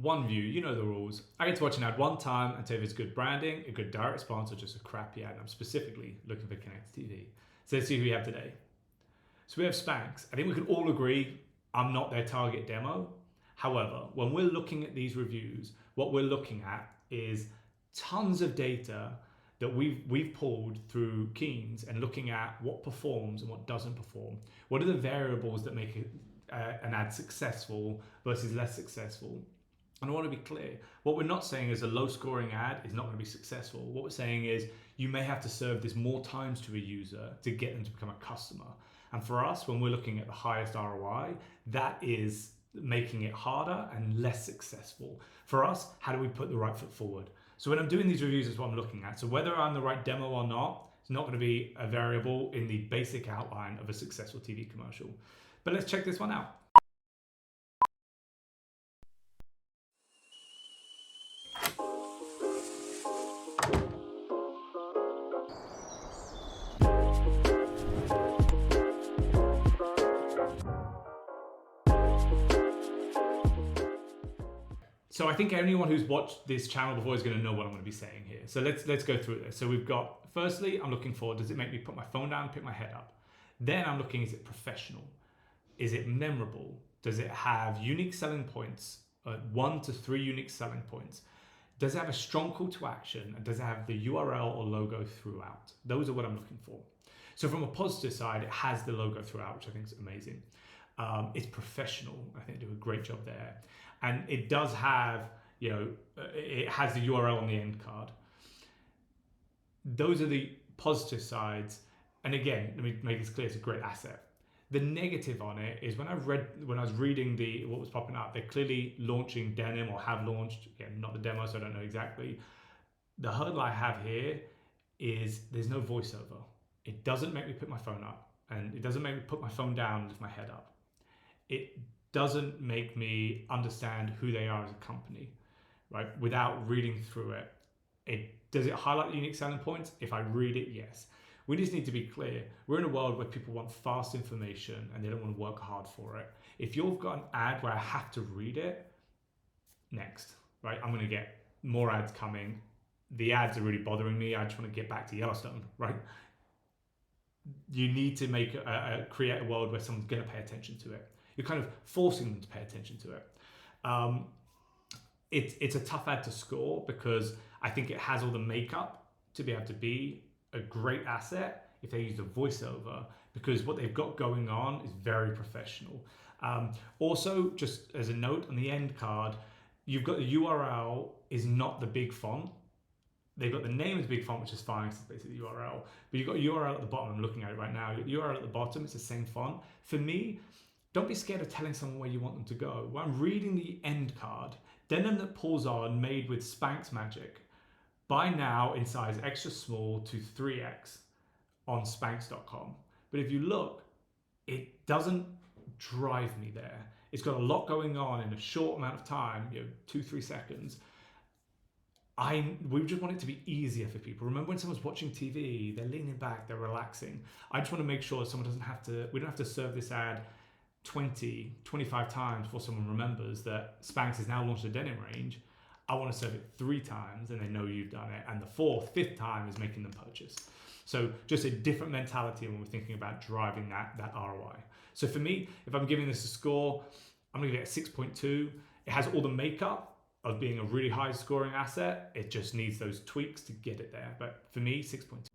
one view, you know the rules. I get to watch an ad one time and tell if it's good branding, a good direct response, or just a crappy ad. I'm specifically looking for connected TV. So let's see who we have today. So we have Spanx. I think we can all agree I'm not their target demo. However, when we're looking at these reviews, what we're looking at is tons of data that we've pulled through Keynes and looking at what performs and what doesn't perform. What are the variables that make an ad successful versus less successful? And I want to be clear, what we're not saying is a low scoring ad is not going to be successful. What we're saying is you may have to serve this more times to a user to get them to become a customer. And for us, when we're looking at the highest ROI, that is making it harder and less successful. For us, how do we put the right foot forward? So when I'm doing these reviews, is what I'm looking at. So whether I'm the right demo or not, it's not going to be a variable in the basic outline of a successful TV commercial. But let's check this one out. So I think anyone who's watched this channel before is going to know what I'm going to be saying here. So let's go through this. So we've got, firstly, I'm looking for, does it make me put my phone down, pick my head up? Then I'm looking, is it professional? Is it memorable? Does it have unique selling points, 1 to 3 unique selling points? Does it have a strong call to action? And does it have the URL or logo throughout? Those are what I'm looking for. So from a positive side, it has the logo throughout, which I think is amazing. It's professional. I think they do a great job there. And it does have, it has the URL on the end card. Those are the positive sides. And again, let me make this clear, it's a great asset. The negative on it is when I was reading what was popping up, they're clearly launching denim or have launched, again, not the demo, so I don't know exactly. The hurdle I have here is there's no voiceover. It doesn't make me put my phone up, and it doesn't make me put my phone down and lift my head up. It doesn't make me understand who they are as a company, right? Without reading through it. Does it highlight the unique selling points? If I read it, yes. We just need to be clear. We're in a world where people want fast information and they don't want to work hard for it. If you've got an ad where I have to read it, next, right? I'm going to get more ads coming. The ads are really bothering me. I just want to get back to Yellowstone, right? You need to create a world where someone's going to pay attention to it. You're kind of forcing them to pay attention to it. It's a tough ad to score because I think it has all the makeup to be able to be a great asset if they use a voiceover, because what they've got going on is very professional. Also, just as a note on the end card, you've got the URL is not the big font. They've got the name as big font, which is fine, because it's basically the URL. But you've got a URL at the bottom. I'm looking at it right now. You've got URL at the bottom. It's the same font. For me, don't be scared of telling someone where you want them to go. When I'm reading the end card, denim that pulls on, made with Spanx magic. Buy now in size extra small to 3X on Spanx.com. But if you look, it doesn't drive me there. It's got a lot going on in a short amount of time, 2-3 seconds. We just want it to be easier for people. Remember when someone's watching TV, they're leaning back, they're relaxing. I just want to make sure someone we don't have to serve this ad 20, 25 times before someone remembers that Spanx has now launched a denim range. I want to serve it 3 times and they know you've done it. And the 4th, 5th time is making them purchase. So just a different mentality when we're thinking about driving that ROI. So for me, if I'm giving this a score, I'm going to give it a 6.2. It has all the makeup of being a really high scoring asset. It just needs those tweaks to get it there. But for me, 6.2.